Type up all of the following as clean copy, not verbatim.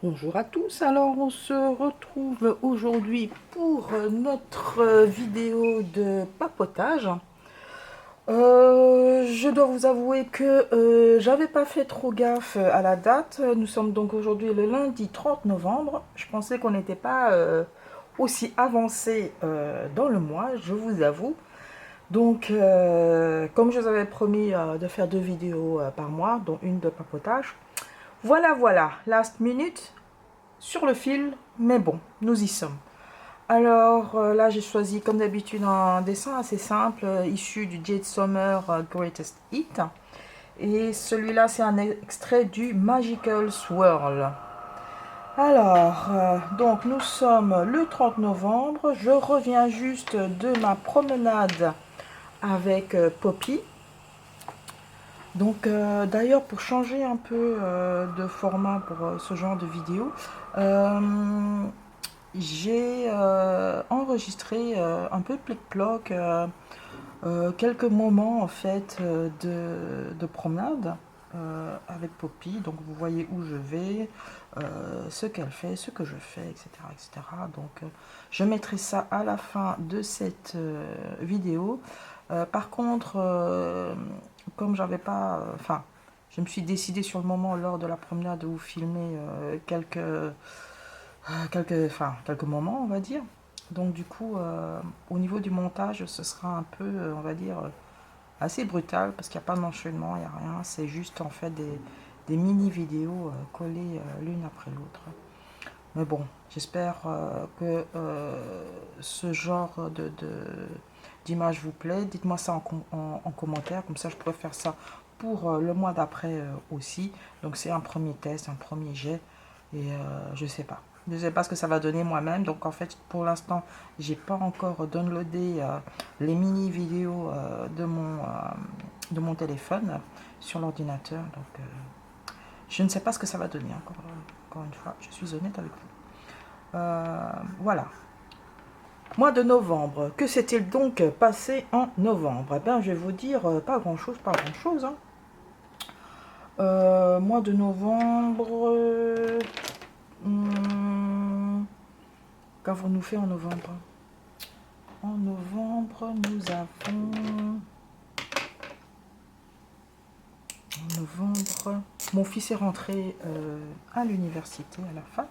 Bonjour à tous, alors on se retrouve aujourd'hui pour notre vidéo de papotage. Je dois vous avouer que j'avais pas fait trop gaffe à la date. Nous sommes donc aujourd'hui le lundi 30 novembre. Je pensais qu'on n'était pas aussi avancé dans le mois, je vous avoue. Donc, comme je vous avais promis de faire 2 vidéos par mois, dont une de papotage, voilà, last minute, sur le fil, mais bon, nous y sommes. Alors là, j'ai choisi comme d'habitude un dessin assez simple, issu du Jade Summer Greatest Hit. Et celui-là, c'est un extrait du Magical Swirl. Alors, donc nous sommes le 30 novembre. Je reviens juste de ma promenade avec Poppy. Donc d'ailleurs, pour changer un peu de format pour ce genre de vidéo, j'ai enregistré un peu plic-ploc quelques moments en fait de promenade avec Poppy. Donc vous voyez où je vais, ce qu'elle fait, ce que je fais, etc. etc. Donc je mettrai ça à la fin de cette vidéo. Par contre, comme j'avais pas... Enfin, je me suis décidée sur le moment lors de la promenade de vous filmer quelques moments, on va dire. Donc du coup, au niveau du montage, ce sera un peu, on va dire, assez brutal parce qu'il n'y a pas d'enchaînement, il n'y a rien. C'est juste en fait des mini-vidéos collées l'une après l'autre. Mais bon, j'espère que ce genre d'image vous plaît. Dites-moi ça en commentaire, comme ça je pourrais faire ça pour le mois d'après aussi. Donc c'est un premier test, un premier jet. Et je sais pas. Je sais pas ce que ça va donner moi-même. Donc en fait, pour l'instant, j'ai pas encore downloadé les mini vidéos de mon téléphone sur l'ordinateur. Donc je ne sais pas ce que ça va donner encore une fois. Je suis honnête avec vous. Voilà. Mois de novembre. Que s'est-il donc passé en novembre? Eh bien, je vais vous dire pas grand-chose, pas grand-chose. Hein. Mois de novembre. Qu'avons-nous fait en novembre? En novembre, nous avons... En novembre, mon fils est rentré à l'université, à la fac.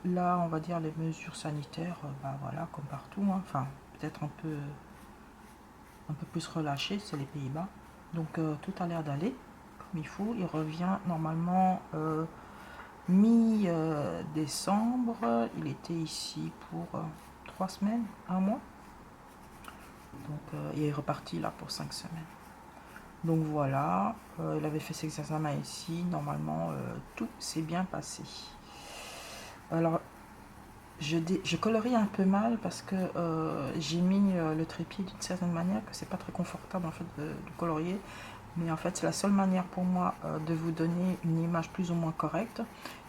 Là, on va dire les mesures sanitaires, bah voilà, comme partout. Hein. Enfin, peut-être un peu plus relâché, c'est les Pays-Bas. Donc tout a l'air d'aller comme il faut. Il revient normalement mi-décembre. Il était ici pour 3 semaines, un mois. Donc il est reparti là pour 5 semaines. Donc voilà, il avait fait ses examens ici. Normalement, tout s'est bien passé. Alors, je colorie un peu mal parce que j'ai mis le trépied d'une certaine manière que c'est pas très confortable en fait de colorier. Mais en fait, c'est la seule manière pour moi de vous donner une image plus ou moins correcte,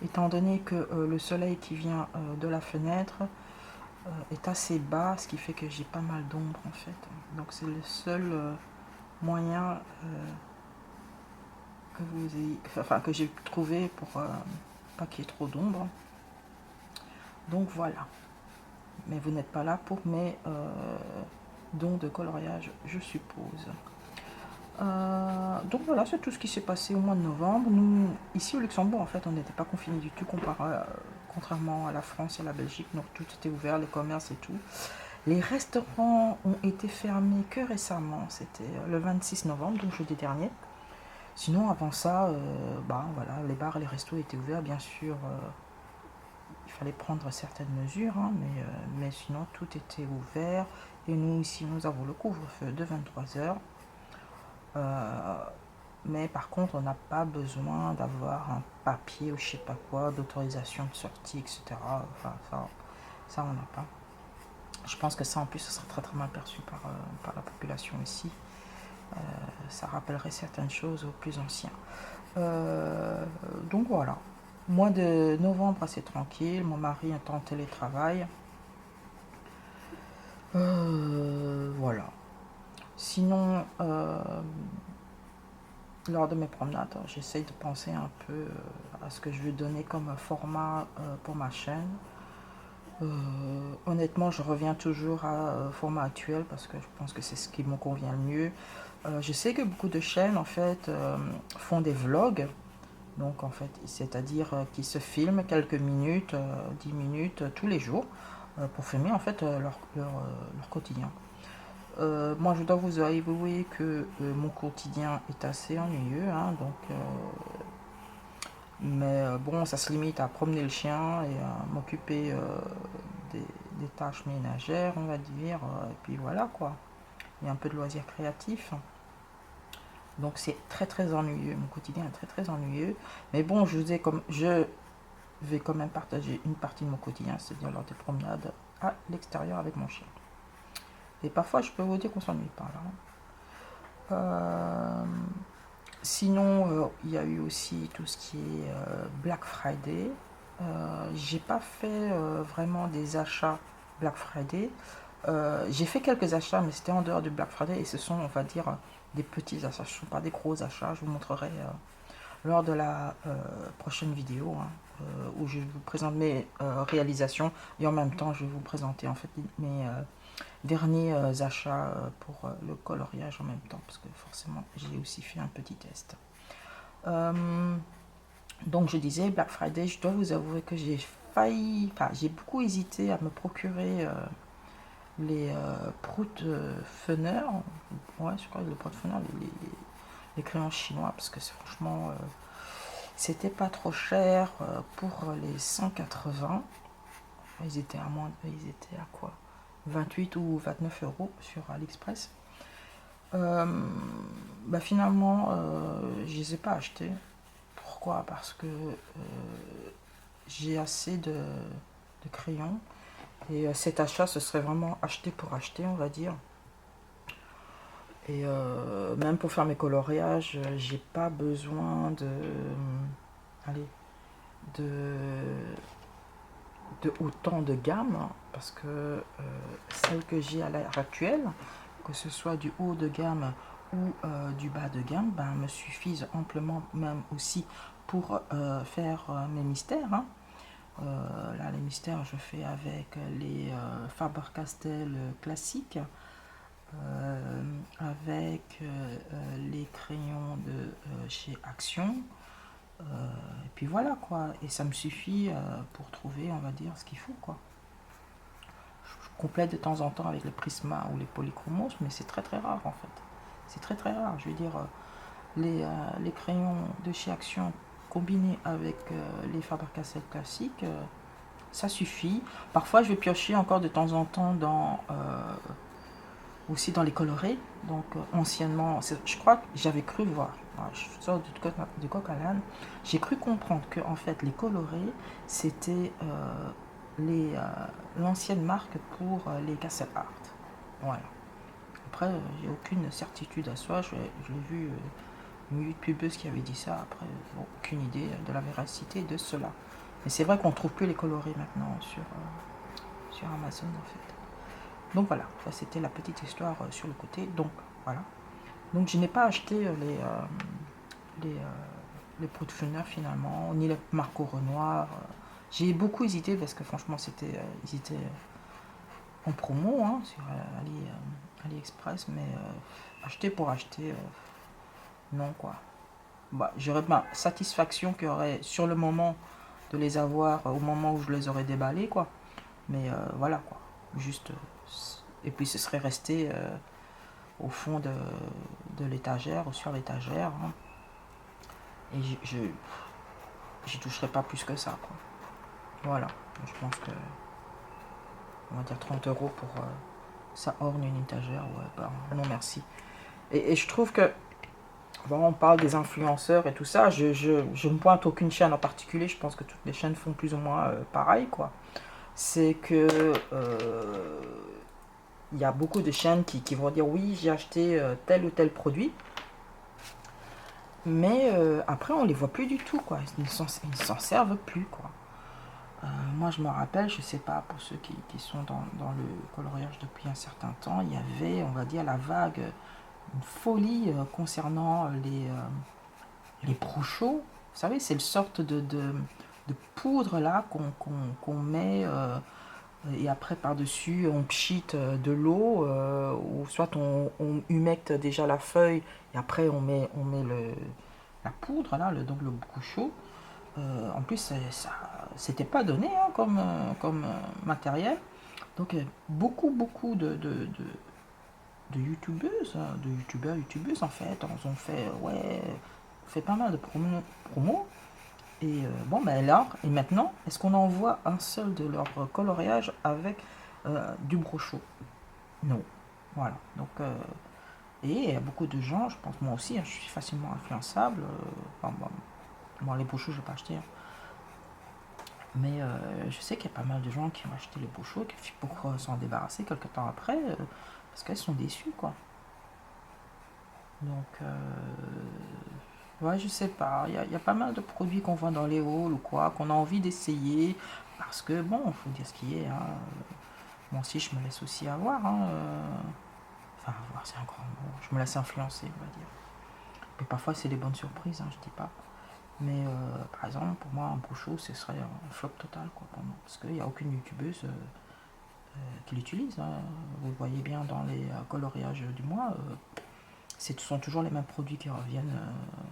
étant donné que le soleil qui vient de la fenêtre est assez bas, ce qui fait que j'ai pas mal d'ombre en fait. Donc c'est le seul moyen que j'ai trouvé pour pas qu'il y ait trop d'ombre. Donc voilà. Mais vous n'êtes pas là pour mes dons de coloriage, je suppose. Donc voilà, c'est tout ce qui s'est passé au mois de novembre. Nous, ici au Luxembourg, en fait, on n'était pas confinés du tout, contrairement à la France et à la Belgique. Donc tout était ouvert, les commerces et tout. Les restaurants ont été fermés que récemment, c'était le 26 novembre, donc jeudi dernier. Sinon, avant ça, bah, voilà, les bars et les restos étaient ouverts, bien sûr. Il fallait prendre certaines mesures, hein, mais sinon, tout était ouvert. Et nous, ici, nous avons le couvre-feu de 23 heures. Mais par contre, on n'a pas besoin d'avoir un papier ou je sais pas quoi, d'autorisation de sortie, etc. Enfin, ça on n'a pas. Je pense que ça, en plus, ce serait très très mal perçu par la population ici. Ça rappellerait certaines choses aux plus anciens. Donc voilà. Mois de novembre assez tranquille. Mon mari est en télétravail. Voilà. Sinon, lors de mes promenades, j'essaie de penser un peu à ce que je veux donner comme format pour ma chaîne. Honnêtement, je reviens toujours à format actuel parce que je pense que c'est ce qui me convient le mieux. Je sais que beaucoup de chaînes en fait font des vlogs, donc en fait, c'est-à-dire qui se filment quelques minutes, 10 minutes tous les jours pour filmer en fait leur quotidien. Moi, je dois vous avouer que mon quotidien est assez ennuyeux, hein, donc mais bon, ça se limite à promener le chien et à m'occuper des, des tâches ménagères, on va dire, et puis voilà quoi. Il y a un peu de loisirs créatifs. Donc c'est très très ennuyeux, mon quotidien est très très ennuyeux. Mais bon, je vais quand même partager une partie de mon quotidien, c'est-à-dire lors des promenades à l'extérieur avec mon chien. Et parfois, je peux vous dire qu'on s'ennuie pas là. Sinon, il y a eu aussi tout ce qui est Black Friday. J'ai pas fait vraiment des achats Black Friday. J'ai fait quelques achats, mais c'était en dehors du Black Friday et ce sont, on va dire, des petits achats. Ce ne sont pas des gros achats. Je vous montrerai lors de la prochaine vidéo hein, où je vous présente mes réalisations et en même temps, je vais vous présenter en fait mes derniers achats pour le coloriage en même temps parce que forcément, j'ai aussi fait un petit test. Donc je disais Black Friday, je dois vous avouer que j'ai failli, enfin j'ai beaucoup hésité à me procurer les proutes Funner, ouais je crois que les proutes Funner, les crayons chinois parce que franchement c'était pas trop cher pour les 180, ils étaient à moins, ils étaient à quoi 28 ou 29 euros sur AliExpress. Bah finalement je les ai pas achetés. Pourquoi? Parce que j'ai assez de crayons et cet achat ce serait vraiment acheter pour acheter on va dire. Et même pour faire mes coloriages j'ai pas besoin allez, de autant de gamme parce que celles que j'ai à l'heure actuelle, que ce soit du haut de gamme ou du bas de gamme, ben, me suffisent amplement même aussi pour faire mes mystères. Hein. Là, les mystères, je fais avec les Faber-Castell classiques, avec les crayons de chez Action. Et puis voilà quoi, et ça me suffit pour trouver, on va dire, ce qu'il faut quoi. Je complète de temps en temps avec le Prisma ou les polychromos, mais c'est très très rare en fait. C'est très très rare, je veux dire, les crayons de chez Action combinés avec les Faber-Castell classiques, ça suffit. Parfois je vais piocher encore de temps en temps dans aussi dans les colorés. Donc anciennement, je crois que j'avais cru voir, je sors du coq à l'âne, j'ai cru comprendre que en fait les colorés c'était l'ancienne marque pour les Castle Art. Voilà. Après, j'ai aucune certitude à soi. J'ai vu une youtubeuse qui avait dit ça. Après, bon, aucune idée de la véracité de cela. Mais c'est vrai qu'on ne trouve plus les colorés maintenant sur Amazon en fait. Donc voilà, ça c'était la petite histoire sur le côté. Donc voilà. Donc je n'ai pas acheté les pots de Funner finalement, ni les Marco Renoir. J'ai beaucoup hésité parce que franchement ils étaient en promo hein, sur AliExpress, mais acheter pour acheter, non quoi. Bah, j'aurais ma satisfaction qu'il y aurait sur le moment de les avoir au moment où je les aurais déballés quoi. Mais voilà quoi, juste et puis ce serait resté au fond de l'étagère ou sur l'étagère hein. Et j'y toucherai pas plus que ça quoi. Voilà, je pense que on va dire 30 euros pour ça orne une étagère, ouais bah non merci. Et je trouve que bon, on parle des influenceurs et tout ça, je ne pointe aucune chaîne en particulier, je pense que toutes les chaînes font plus ou moins pareil quoi. C'est que il y a beaucoup de chaînes qui vont dire oui j'ai acheté tel ou tel produit, mais après on les voit plus du tout quoi, ils ne s'en servent plus quoi. Moi je me rappelle, je sais pas pour ceux qui sont dans le coloriage depuis un certain temps, il y avait on va dire la vague, une folie concernant les brochots, vous savez, c'est une sorte de poudre là qu'on met et après par-dessus on pchite de l'eau ou soit on humecte déjà la feuille et après on met la poudre là, donc le brochot. En plus, ça, c'était pas donné hein, comme matériel. Donc beaucoup de youtubeuses, de youtubeurs, youtubeuses en fait, on ont fait, ouais, on fait pas mal de promos. Et bon, ben là, et maintenant, est-ce qu'on en voit un seul de leur coloriage avec du brochot? Non. Voilà. Donc, et il y a beaucoup de gens, je pense moi aussi, hein, je suis facilement influençable. Bon, les brochots, je ne vais pas acheter. Hein. Mais je sais qu'il y a pas mal de gens qui ont acheté les brochots pour s'en débarrasser quelques temps après, parce qu'elles sont déçues, quoi. Donc, ouais, je sais pas. Il y a pas mal de produits qu'on voit dans les halls ou quoi, qu'on a envie d'essayer. Parce que, bon, il faut dire ce qui est. Hein. Moi aussi, je me laisse aussi avoir. Hein. Enfin, avoir, c'est un grand mot. Je me laisse influencer, on va dire. Mais parfois, c'est des bonnes surprises, hein, je dis pas. Mais par exemple, pour moi, un brochot, ce serait un flop total, quoi, pour moi. Parce qu'il n'y a aucune youtubeuse qui l'utilise. Hein. Vous le voyez bien dans les coloriages du mois. Ce sont toujours les mêmes produits qui reviennent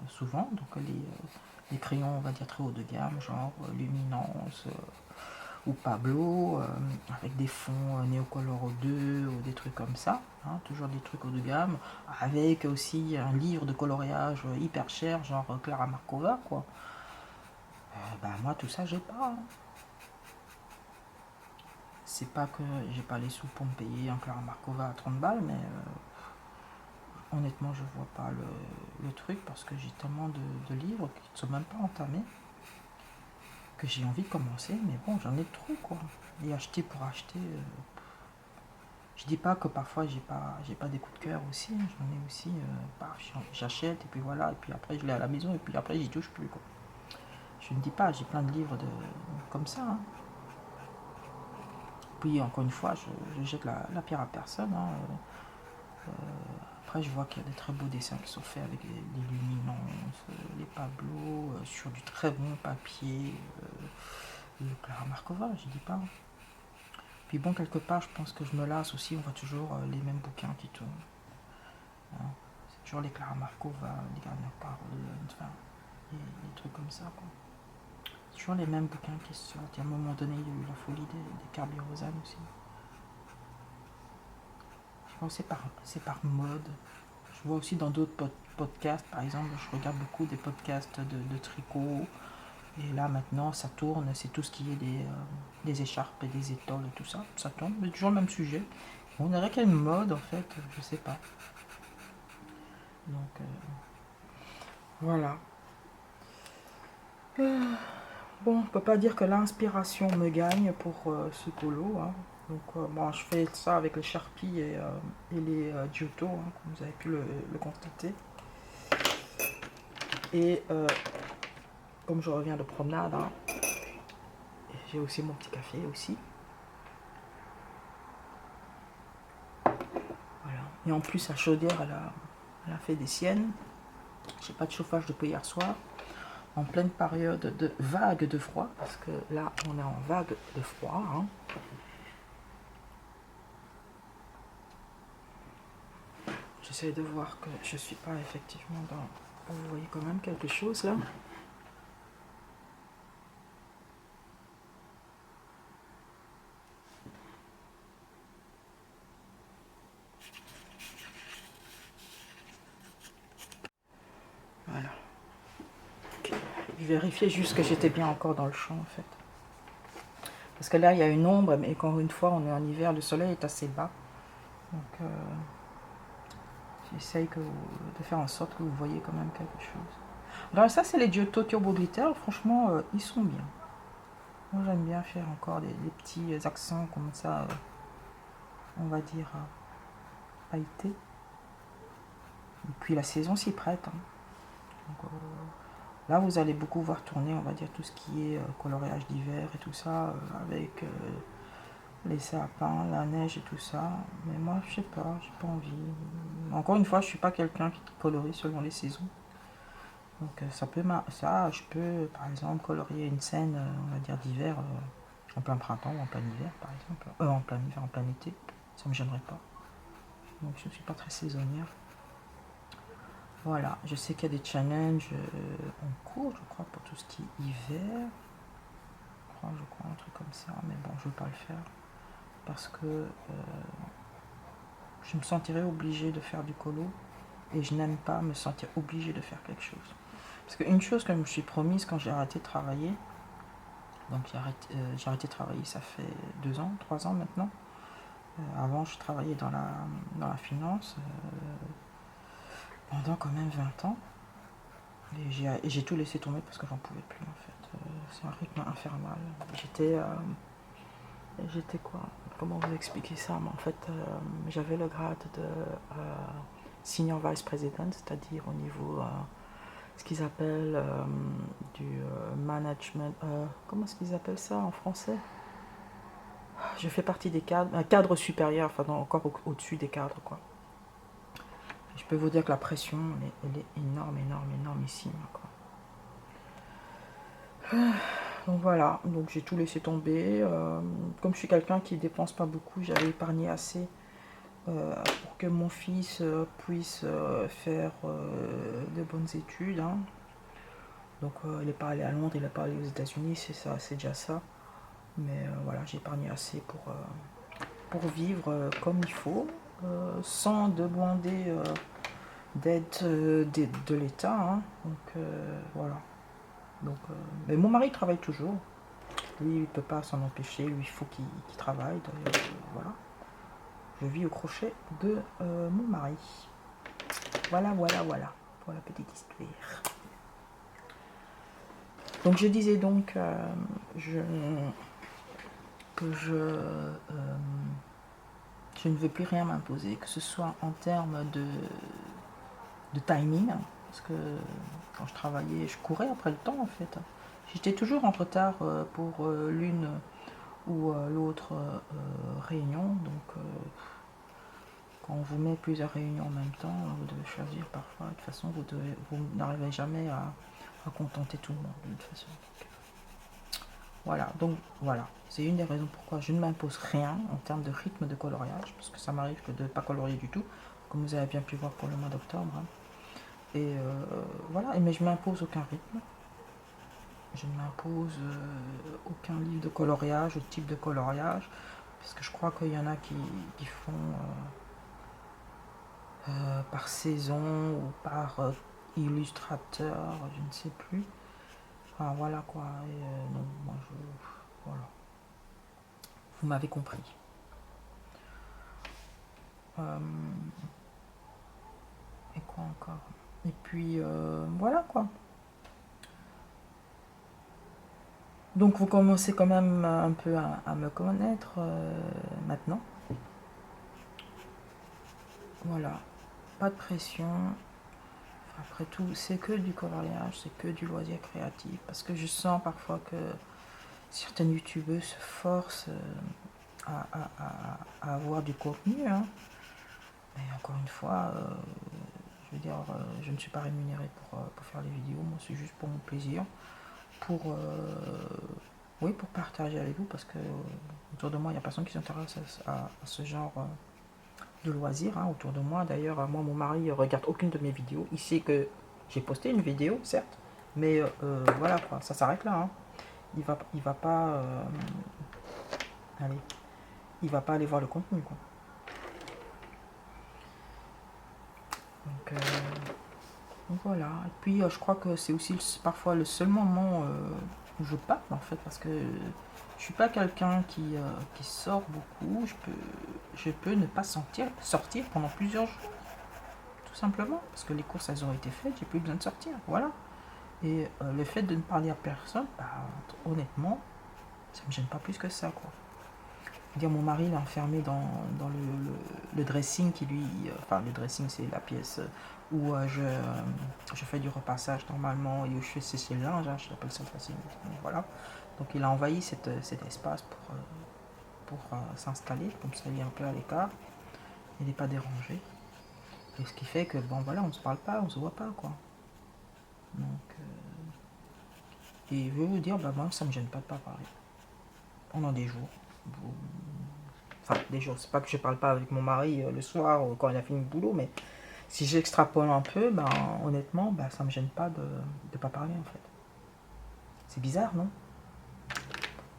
souvent. Donc les crayons, on va dire, très haut de gamme, genre Luminance ou Pablo, avec des fonds Neocolor 2 ou des trucs comme ça. Hein, toujours des trucs haut de gamme. Avec aussi un livre de coloriage hyper cher, genre Clara Markova, quoi. Bah, moi, tout ça, j'ai pas. Hein. C'est pas que j'ai pas les sous pour me payer un Clara Markova à 30 balles, mais honnêtement, je vois pas le truc parce que j'ai tellement de livres qui ne sont même pas entamés que j'ai envie de commencer, mais bon, j'en ai trop quoi. Et acheter pour acheter, je dis pas que parfois j'ai pas des coups de cœur aussi, hein. J'en ai aussi, bah, j'achète et puis voilà, et puis après je l'ai à la maison et puis après j'y touche plus quoi. Je ne dis pas, j'ai plein de livres comme ça. Hein. Puis encore une fois, je jette la pierre à personne. Hein. Après, je vois qu'il y a des très beaux dessins qui sont faits avec les luminances, les pablos, sur du très bon papier. Le Clara Markova, je dis pas. Puis bon, quelque part, je pense que je me lasse aussi. On voit toujours les mêmes bouquins qui tournent. Hein. C'est toujours les Clara Markova, les Garner Carol, enfin, les trucs comme ça. Quoi. C'est toujours les mêmes bouquins qui sortent. À un moment donné, il y a eu la folie des Carby Rosanne aussi. Je pense que c'est par mode. Je vois aussi dans d'autres podcasts, par exemple, je regarde beaucoup des podcasts de tricot. Et là maintenant, ça tourne, c'est tout ce qui est des écharpes et des étoiles et tout ça. Ça tourne, mais toujours le même sujet. On dirait qu'il y a une mode en fait, je sais pas. Donc voilà. Bon, on peut pas dire que l'inspiration me gagne pour ce polo. Hein. Donc bon, je fais ça avec les Sharpie et les Giotto, hein, comme vous avez pu le constater. Et comme je reviens de promenade, hein, j'ai aussi mon petit café aussi. Voilà. Et en plus, la chaudière, elle a fait des siennes. J'ai pas de chauffage depuis hier soir. En pleine période de vague de froid, parce que là, on est en vague de froid. Hein. J'essaie de voir que je suis pas effectivement dans... Vous voyez quand même quelque chose là. Voilà. Je vérifiais juste que j'étais bien encore dans le champ en fait. Parce que là, il y a une ombre, mais encore une fois, on est en hiver, le soleil est assez bas. Donc, j'essaye de faire en sorte que vous voyez quand même quelque chose. Alors ça, c'est les Giotto Turbo Glitter. Franchement, ils sont bien. Moi, j'aime bien faire encore des petits accents comme ça, on va dire, pailletés. Et puis la saison s'y prête. Hein. Donc, là, vous allez beaucoup voir tourner, on va dire, tout ce qui est coloriage d'hiver et tout ça, avec les sapins, la neige et tout ça. Mais moi, je sais pas, j'ai pas envie. Encore une fois, je suis pas quelqu'un qui colorie selon les saisons. Donc ça, je peux par exemple colorier une scène, on va dire d'hiver, en plein printemps ou en plein hiver par exemple, en plein hiver, en plein été, ça me gênerait pas. Donc je ne suis pas très saisonnière. Voilà, je sais qu'il y a des challenges en cours, je crois, pour tout ce qui est hiver. Je crois un truc comme ça, mais bon, je ne veux pas le faire parce que je me sentirais obligée de faire du colo et je n'aime pas me sentir obligée de faire quelque chose. Parce qu'une chose que je me suis promise quand j'ai arrêté de travailler, donc j'ai arrêté de travailler, ça fait 2 ans, 3 ans maintenant. Avant, je travaillais dans la finance pendant quand même 20 ans. Et j'ai tout laissé tomber parce que j'en pouvais plus en fait. C'est un rythme infernal. J'étais quoi? Comment vous expliquer ça? Mais en fait, j'avais le grade de senior vice president, c'est-à-dire au niveau ce qu'ils appellent du management. Comment est-ce qu'ils appellent ça en français? Je fais partie des cadres, un cadre supérieur, enfin non, encore au-dessus des cadres quoi. Je peux vous dire que la pression, elle est énorme, énorme, énormissime quoi. Donc voilà, donc j'ai tout laissé tomber. Comme je suis quelqu'un qui dépense pas beaucoup, j'avais épargné assez pour que mon fils puisse faire de bonnes études. Hein. Donc il n'est pas allé à Londres, il n'est pas allé aux États-Unis, c'est ça, c'est déjà ça. Mais voilà, j'ai épargné assez pour vivre comme il faut, sans demander d'aide de l'État. Hein. Donc voilà. Donc, mais mon mari travaille toujours. Lui, il ne peut pas s'en empêcher. Lui, il faut qu'il travaille. Donc, voilà. Je vis au crochet de mon mari. Voilà, voilà, voilà. Pour la petite histoire. Donc, je disais donc que je ne veux plus rien m'imposer, que ce soit en termes de timing. Parce que quand je travaillais, je courais après le temps en fait. J'étais toujours en retard pour l'une ou l'autre réunion. Donc quand on vous met plusieurs réunions en même temps, vous devez choisir parfois. De toute façon, vous n'arrivez jamais à contenter tout le monde de toute façon. Voilà, donc voilà. C'est une des raisons pourquoi je ne m'impose rien en termes de rythme de coloriage. Parce que ça m'arrive que de ne pas colorier du tout. Comme vous avez bien pu voir pour le mois d'octobre. Hein. Et voilà, mais je ne m'impose aucun rythme. Je ne m'impose aucun livre de coloriage ou type de coloriage. Parce que je crois qu'il y en a qui font par saison ou par illustrateur, je ne sais plus. Enfin voilà quoi. Et, non, moi voilà. Vous m'avez compris. Et quoi encore? Et puis voilà quoi. Donc vous commencez quand même un peu à me connaître maintenant. Voilà. Pas de pression. Après tout, c'est que du coloriage, c'est que du loisir créatif. Parce que je sens parfois que certaines youtubeuses se forcent à avoir du contenu. Hein. Mais encore une fois, je veux dire, je ne suis pas rémunérée pour faire les vidéos. Moi, c'est juste pour mon plaisir. Oui, pour partager avec vous. Parce que autour de moi, il n'y a personne qui s'intéresse à ce genre de loisirs autour de moi. D'ailleurs, moi, mon mari ne regarde aucune de mes vidéos. Il sait que j'ai posté une vidéo, certes, mais voilà quoi, ça s'arrête là. Hein. Il va pas, allez, il va pas aller voir le contenu quoi. Donc voilà. Et puis je crois que c'est aussi parfois le seul moment où je parle en fait, parce que je suis pas quelqu'un qui sort beaucoup. Je peux ne pas sortir pendant plusieurs jours. Tout simplement, parce que les courses elles ont été faites, j'ai plus besoin de sortir, voilà. Et le fait de ne parler à personne, bah, honnêtement, ça me gêne pas plus que ça, quoi. Dire mon mari l'a enfermé dans le dressing qui lui, enfin le dressing c'est la pièce où je fais du repassage normalement et où je fais sécher le linge, hein, j'appelle ça le dressing, voilà. Donc il a envahi cet espace pour s'installer, comme ça il est un peu à l'écart, il n'est pas dérangé. Et ce qui fait que, bon voilà, on se parle pas, on se voit pas, quoi. Donc, et je veux vous dire, bah, moi, ça me gêne pas de pas parler. Pendant des jours. Enfin, des jours. C'est pas que je parle pas avec mon mari le soir quand il a fini le boulot, mais si j'extrapole un peu, ben, honnêtement, ben, ça me gêne pas de pas parler, en fait. C'est bizarre, non?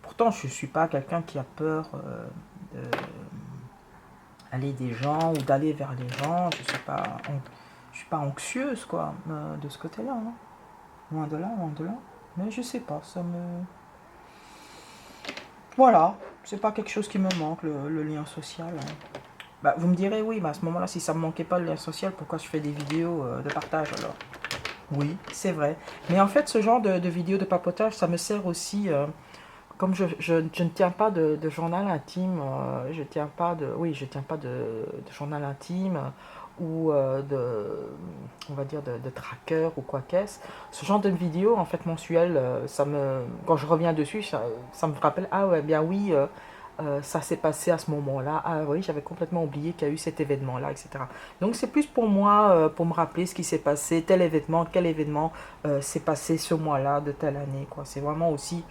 Pourtant, je suis pas quelqu'un qui a peur d'aller des gens ou d'aller vers les gens. Je suis pas anxieuse, quoi, de ce côté-là. Hein. Loin de là, loin de là. Mais je sais pas, ça me... Voilà, c'est pas quelque chose qui me manque, le lien social. Hein. Bah, vous me direz, oui, mais à ce moment-là, si ça me manquait pas le lien social, pourquoi je fais des vidéos de partage alors? Oui, c'est vrai. Mais en fait, ce genre de vidéos de papotage, ça me sert aussi... comme je ne tiens pas de journal intime, je tiens pas de journal intime ou on va dire de tracker ou quoi qu'est-ce. Ce genre de vidéo, en fait, mensuelle, quand je reviens dessus, ça me rappelle, ah ouais, bien oui, ça s'est passé à ce moment-là, ah oui, j'avais complètement oublié qu'il y a eu cet événement-là, etc. Donc c'est plus pour moi, pour me rappeler ce qui s'est passé, quel événement s'est passé ce mois-là, de telle année, quoi. C'est vraiment aussi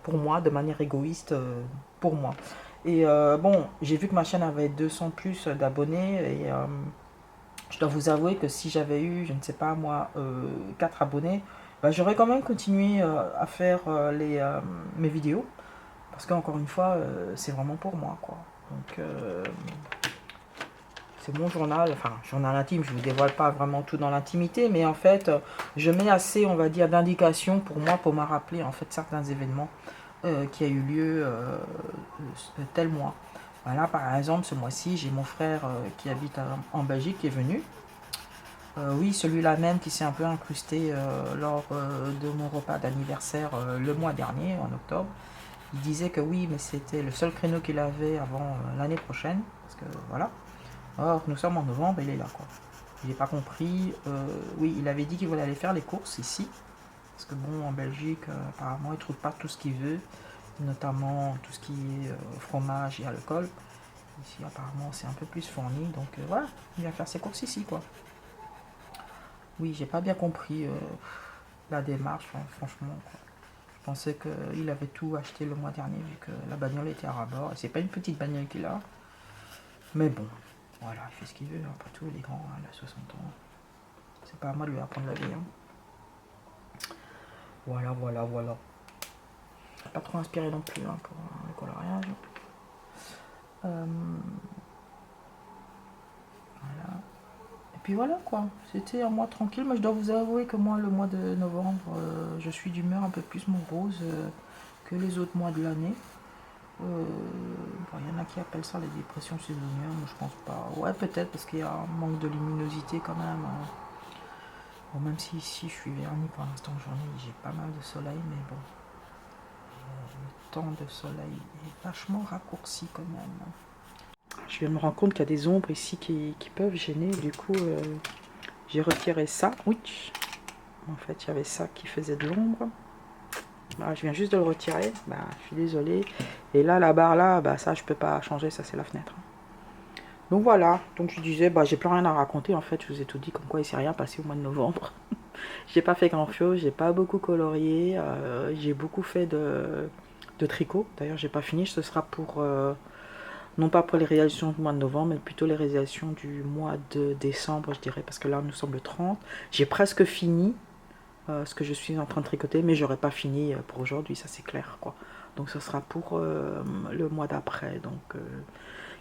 pour moi, de manière égoïste, pour moi. Et bon, j'ai vu que ma chaîne avait 200 plus d'abonnés et je dois vous avouer que si j'avais eu, je ne sais pas moi, 4 abonnés, bah, j'aurais quand même continué à faire mes vidéos. Parce qu'encore une fois, c'est vraiment pour moi, quoi. Donc, c'est mon journal, enfin, journal intime, je ne vous dévoile pas vraiment tout dans l'intimité, mais en fait, je mets assez, on va dire, d'indications pour moi, pour me rappeler, en fait, certains événements qui a eu lieu tel mois. Voilà, par exemple, ce mois-ci, j'ai mon frère qui habite en Belgique qui est venu. Oui, celui-là même qui s'est un peu incrusté lors de mon repas d'anniversaire le mois dernier, en octobre. Il disait que oui, mais c'était le seul créneau qu'il avait avant l'année prochaine. Parce que voilà. Or, nous sommes en novembre, il est là, quoi. Il n'a pas compris. Oui, il avait dit qu'il voulait aller faire les courses ici. Parce que bon, en Belgique, apparemment, il ne trouve pas tout ce qu'il veut. Notamment tout ce qui est fromage et alcool. Ici, apparemment, c'est un peu plus fourni. Donc voilà, il va faire ses courses ici, quoi. Oui, j'ai pas bien compris la démarche, hein, franchement, quoi. Je pensais qu'il avait tout acheté le mois dernier, vu que la bagnole était à rabord. Et c'est pas une petite bagnole qu'il a. Mais bon, voilà, il fait ce qu'il veut. Après tout, il est grand, hein, il a 60 ans. C'est pas à moi de lui apprendre la vie. Hein. Voilà, voilà, voilà. Pas trop inspiré non plus hein, pour le coloriage. Voilà. Et puis voilà quoi, c'était un mois tranquille, mais je dois vous avouer que moi le mois de novembre, je suis d'humeur un peu plus morose que les autres mois de l'année. Bon, y en a qui appellent ça les dépressions saisonnières, moi je pense pas. Ouais peut-être parce qu'il y a un manque de luminosité quand même. Hein. Bon, même si ici je suis verni pour l'instant en journée, j'ai pas mal de soleil, mais bon. Le temps de soleil est vachement raccourci quand même. Je viens de me rendre compte qu'il y a des ombres ici qui peuvent gêner. Du coup, j'ai retiré ça. Oui. En fait, il y avait ça qui faisait de l'ombre. Voilà, je viens juste de le retirer. Bah, je suis désolée. Et là, la barre là, bah, ça, je peux pas changer. Ça, c'est la fenêtre. Donc voilà. Donc je disais, bah, j'ai plus rien à raconter. En fait, je vous ai tout dit comme quoi il s'est rien passé au mois de novembre. J'ai pas fait grand chose. J'ai pas beaucoup colorié. J'ai beaucoup fait de tricot. D'ailleurs, j'ai pas fini. Ce sera pour... non pas pour les réalisations du mois de novembre, mais plutôt les réalisations du mois de décembre, je dirais, parce que là, nous sommes le 30. J'ai presque fini ce que je suis en train de tricoter, mais j'aurais pas fini pour aujourd'hui, ça c'est clair, quoi. Donc, ce sera pour le mois d'après, donc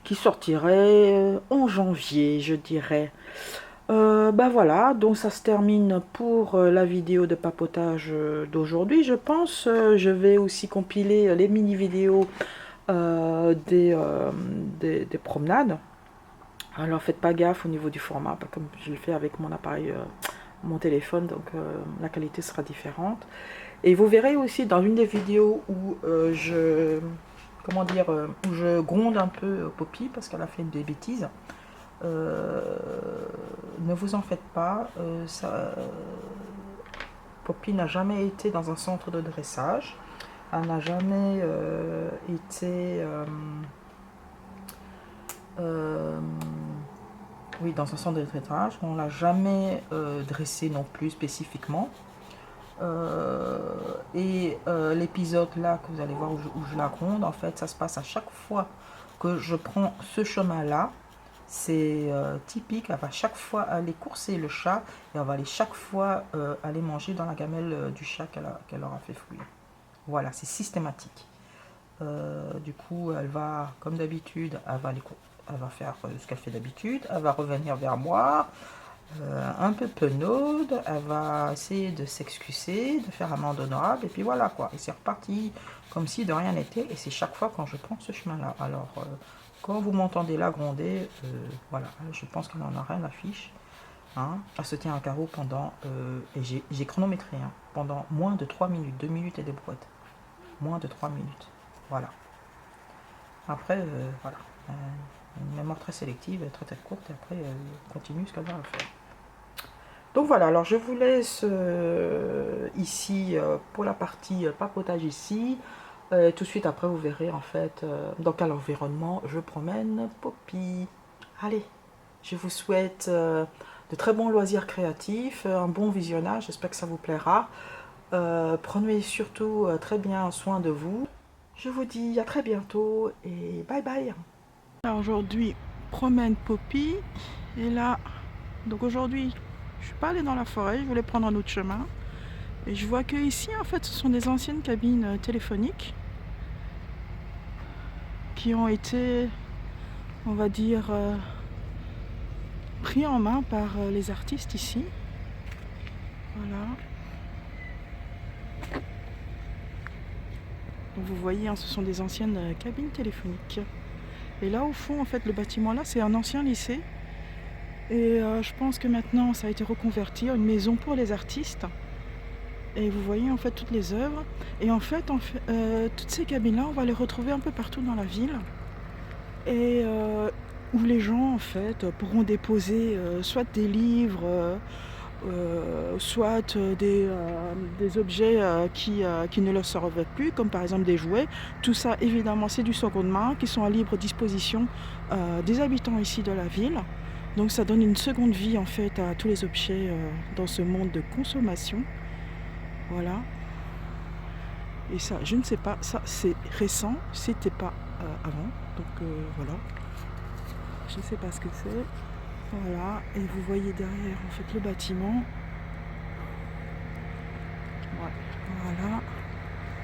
qui sortirait en janvier, je dirais. Bah voilà, donc ça se termine pour la vidéo de papotage d'aujourd'hui, je pense. Je vais aussi compiler les mini-vidéos des promenades. Alors faites pas gaffe au niveau du format, comme je le fais avec mon appareil, mon téléphone, donc la qualité sera différente. Et vous verrez aussi dans une des vidéos où comment dire, où je gronde un peu Poppy parce qu'elle a fait des bêtises. Ne vous en faites pas, Poppy n'a jamais été dans un centre de dressage. Elle n'a jamais été oui, dans un centre de dressage. On ne l'a jamais dressée non plus spécifiquement. L'épisode là que vous allez voir où je la gronde, en fait, ça se passe à chaque fois que je prends ce chemin là. C'est typique, elle va chaque fois aller courser le chat et elle va aller chaque fois aller manger dans la gamelle du chat qu'elle aura fait fouiller. Voilà, c'est systématique. Du coup, elle va, comme d'habitude, elle va faire ce qu'elle fait d'habitude, elle va revenir vers moi, un peu penaude, elle va essayer de s'excuser, de faire amende honorable, et puis voilà quoi. Et c'est reparti comme si de rien n'était, et c'est chaque fois quand je prends ce chemin-là. Alors, quand vous m'entendez là gronder, voilà, je pense qu'elle n'en a rien à fiche. Hein. Elle se tient à carreau pendant, et j'ai chronométré, hein, pendant moins de 3 minutes, 2 minutes et des brouettes. Moins de 3 minutes. Voilà. Après, voilà. Une mémoire très sélective, très très courte, et après, elle continue ce qu'elle va faire. Donc voilà, alors je vous laisse ici pour la partie papotage ici. Tout de suite après, vous verrez en fait dans quel environnement je promène Poppy. Allez, je vous souhaite de très bons loisirs créatifs, un bon visionnage, j'espère que ça vous plaira. Prenez surtout très bien soin de vous. Je vous dis à très bientôt et bye bye. Aujourd'hui, promène Poppy. Et là, donc aujourd'hui, je suis pas allée dans la forêt, je voulais prendre un autre chemin. Et je vois que ici, en fait, ce sont des anciennes cabines téléphoniques qui ont été, on va dire, pris en main par les artistes ici. Voilà. Donc vous voyez, hein, ce sont des anciennes cabines téléphoniques. Et là, au fond, en fait, le bâtiment là, c'est un ancien lycée. Et je pense que maintenant, ça a été reconverti en une maison pour les artistes. Et vous voyez en fait toutes les œuvres. Et en fait, toutes ces cabines-là, on va les retrouver un peu partout dans la ville. Et où les gens en fait pourront déposer soit des livres, soit des objets qui ne leur servent plus, comme par exemple des jouets. Tout ça, évidemment, c'est du seconde main qui sont à libre disposition des habitants ici de la ville. Donc ça donne une seconde vie en fait à tous les objets dans ce monde de consommation. Voilà. Et ça, je ne sais pas, ça c'est récent, c'était pas avant. Donc voilà. Je ne sais pas ce que c'est. Voilà. Et vous voyez derrière en fait le bâtiment. Ouais. Voilà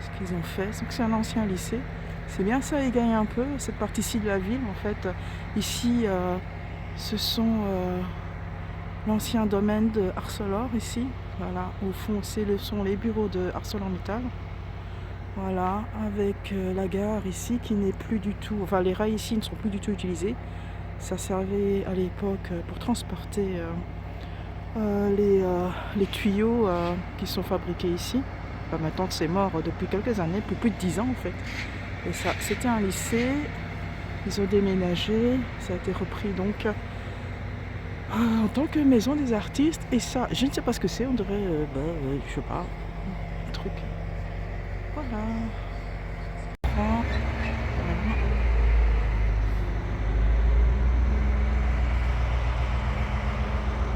ce qu'ils ont fait. Donc c'est un ancien lycée. C'est bien ça égaye un peu cette partie-ci de la ville. En fait, ici, ce sont l'ancien domaine de Arcelor ici. Voilà. Au fond, ce sont les bureaux de ArcelorMittal. Voilà, avec la gare ici qui n'est plus du tout, enfin les rails ici ne sont plus du tout utilisés. Ça servait à l'époque pour transporter les tuyaux qui sont fabriqués ici. Bah, maintenant c'est mort depuis quelques années, plus de 10 ans en fait. Et ça, c'était un lycée, ils ont déménagé, ça a été repris donc en tant que maison des artistes. Et ça, je ne sais pas ce que c'est, on dirait, je sais pas, un truc. Voilà.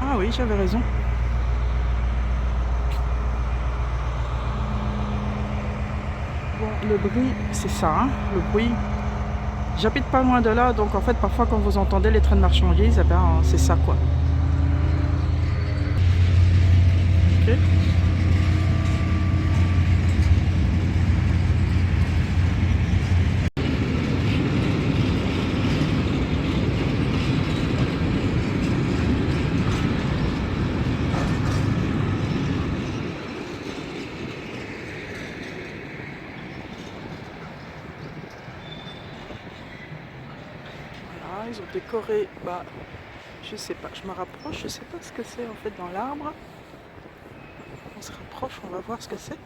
Ah oui, j'avais raison. Bon, le bruit, c'est ça, hein, le bruit. J'habite pas loin de là, donc en fait, parfois quand vous entendez les trains de marchandises, eh ben, c'est ça quoi. Ok. Voilà, ils ont décoré, bah, je sais pas, je me rapproche, je sais pas ce que c'est en fait dans l'arbre. On se rapproche, on va voir ce que c'est.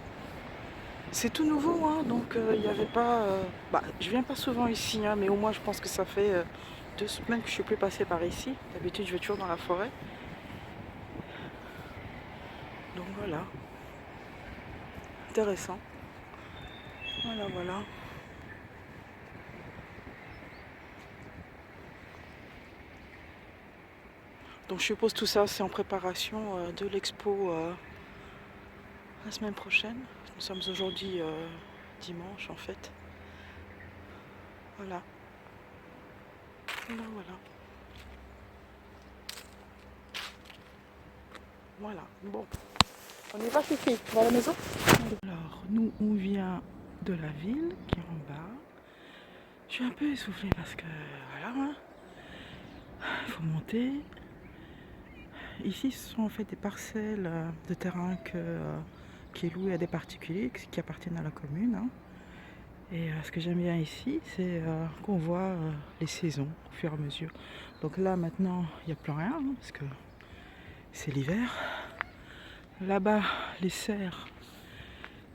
C'est tout nouveau, hein, donc il n'y avait pas... Bah, je viens pas souvent ici, hein, mais au moins je pense que ça fait 2 semaines que je suis plus passée par ici. D'habitude je vais toujours dans la forêt. Donc voilà. Intéressant. Voilà, voilà. Donc je suppose tout ça c'est en préparation de l'expo la semaine prochaine. Nous sommes aujourd'hui dimanche en fait. Voilà. Voilà. Voilà. Bon. On y va, Fifi. On va à la maison. Alors, nous, on vient de la ville qui est en bas. Je suis un peu essoufflée parce que voilà, hein, il faut monter. Ici, ce sont en fait des parcelles de terrain qui est loué à des particuliers qui appartiennent à la commune. Hein. Et ce que j'aime bien ici, c'est qu'on voit les saisons au fur et à mesure. Donc là, maintenant, il n'y a plus rien hein, parce que c'est l'hiver. Là-bas, les serres,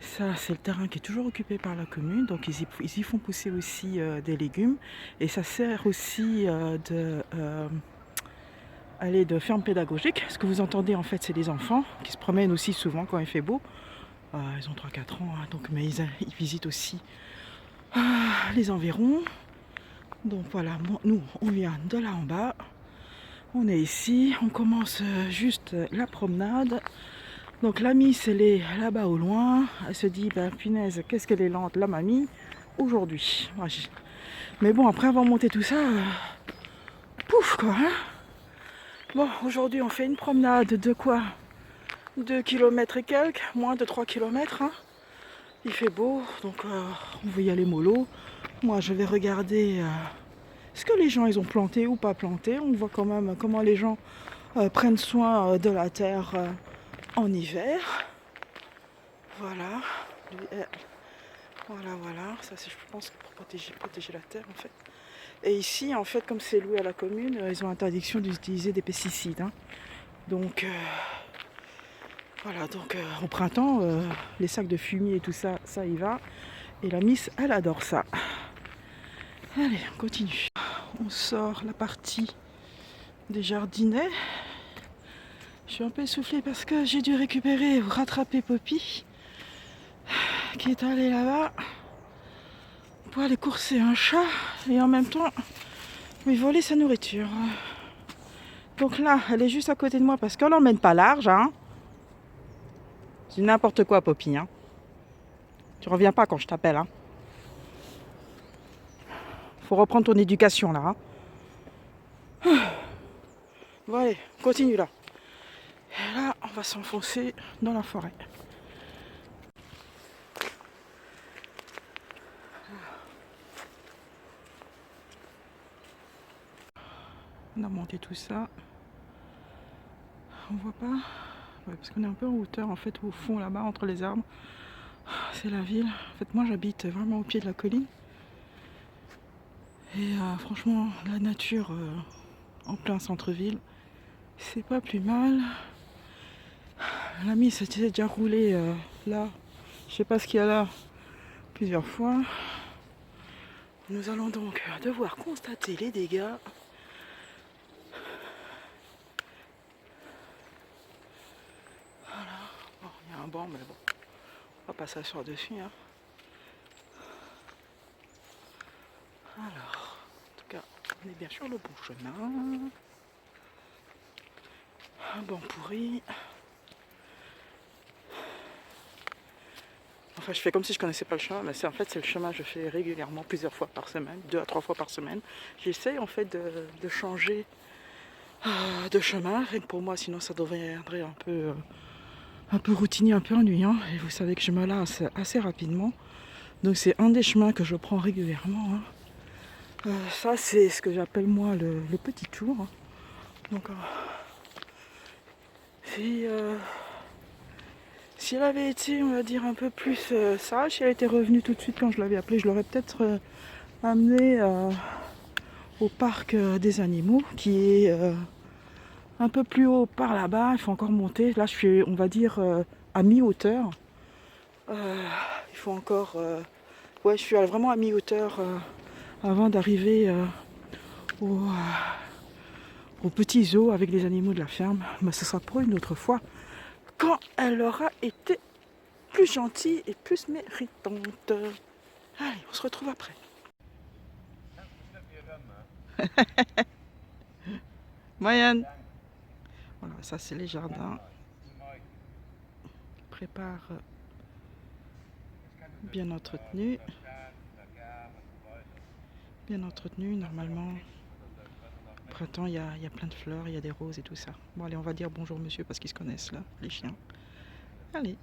ça, c'est le terrain qui est toujours occupé par la commune. Donc ils y font pousser aussi des légumes. Et ça sert aussi de ferme pédagogique. Ce que vous entendez en fait, c'est des enfants qui se promènent aussi souvent quand il fait beau. Ils ont 3-4 ans, hein, donc, mais ils visitent aussi les environs. Donc voilà, nous on vient de là en bas. On est ici, on commence juste la promenade. Donc la Miss, elle est là-bas au loin. Elle se dit, ben punaise, qu'est-ce qu'elle est lente la mamie aujourd'hui. Mais bon, après avoir monté tout ça, pouf quoi. Hein. Bon, aujourd'hui on fait une promenade de quoi 2 km et quelques, moins de 3 km. Hein. Il fait beau, donc on va y aller mollo. Moi je vais regarder ce que les gens ils ont planté ou pas planté. On voit quand même comment les gens prennent soin de la terre en hiver. Voilà. Voilà. Ça c'est je pense pour protéger la terre en fait. Et ici en fait comme c'est loué à la commune, ils ont interdiction d'utiliser des pesticides. Hein. Donc voilà, donc au printemps, les sacs de fumier et tout ça, ça y va. Et la Miss, elle adore ça. Allez, on continue. On sort la partie des jardinets. Je suis un peu essoufflée parce que j'ai dû récupérer ou rattraper Poppy, qui est allée là-bas pour aller courser un chat et en même temps lui voler sa nourriture. Donc là, elle est juste à côté de moi parce qu'on l'emmène pas large, hein. C'est n'importe quoi, Poppy, hein. Tu reviens pas quand je t'appelle, hein. Faut reprendre ton éducation là. Hein. Bon allez, continue là. Et là, on va s'enfoncer dans la forêt. On a monté tout ça. On voit pas. Ouais, parce qu'on est un peu en hauteur en fait, au fond là-bas, entre les arbres. C'est la ville. En fait, moi j'habite vraiment au pied de la colline. Et franchement, la nature en plein centre-ville, c'est pas plus mal. L'ami s'était déjà roulé là, je sais pas ce qu'il y a là, plusieurs fois. Nous allons donc devoir constater les dégâts. Voilà. Bon, il y a un banc, mais bon, on va pas s'asseoir dessus. Hein. Alors, en tout cas, on est bien sur le bon chemin. Un banc pourri. Enfin, je fais comme si je connaissais pas le chemin, mais en fait, c'est le chemin que je fais régulièrement, plusieurs fois par semaine, 2 à 3 fois par semaine. J'essaye en fait de changer de chemin, rien que pour moi, sinon ça deviendrait un peu routinier, un peu ennuyant. Et vous savez que je me lasse assez rapidement. Donc c'est un des chemins que je prends régulièrement. Hein. Ça, c'est ce que j'appelle moi le petit tour. Hein. Donc, si elle avait été, on va dire, un peu plus sage, si elle était revenue tout de suite quand je l'avais appelée, je l'aurais peut-être amenée au parc des animaux, qui est un peu plus haut par là-bas. Il faut encore monter. Là, je suis, on va dire, à mi-hauteur. Il faut encore... ouais, je suis vraiment à mi-hauteur avant d'arriver au petit zoo avec les animaux de la ferme. Mais ce sera pour une autre fois, quand elle aura été plus gentille et plus méritante. Allez, on se retrouve après. Moyenne. Voilà, ça c'est les jardins prépare bien entretenu. Bien entretenu, normalement. Au printemps, il y a plein de fleurs, il y a des roses et tout ça. Bon, allez, on va dire bonjour monsieur parce qu'ils se connaissent là, les chiens. Allez.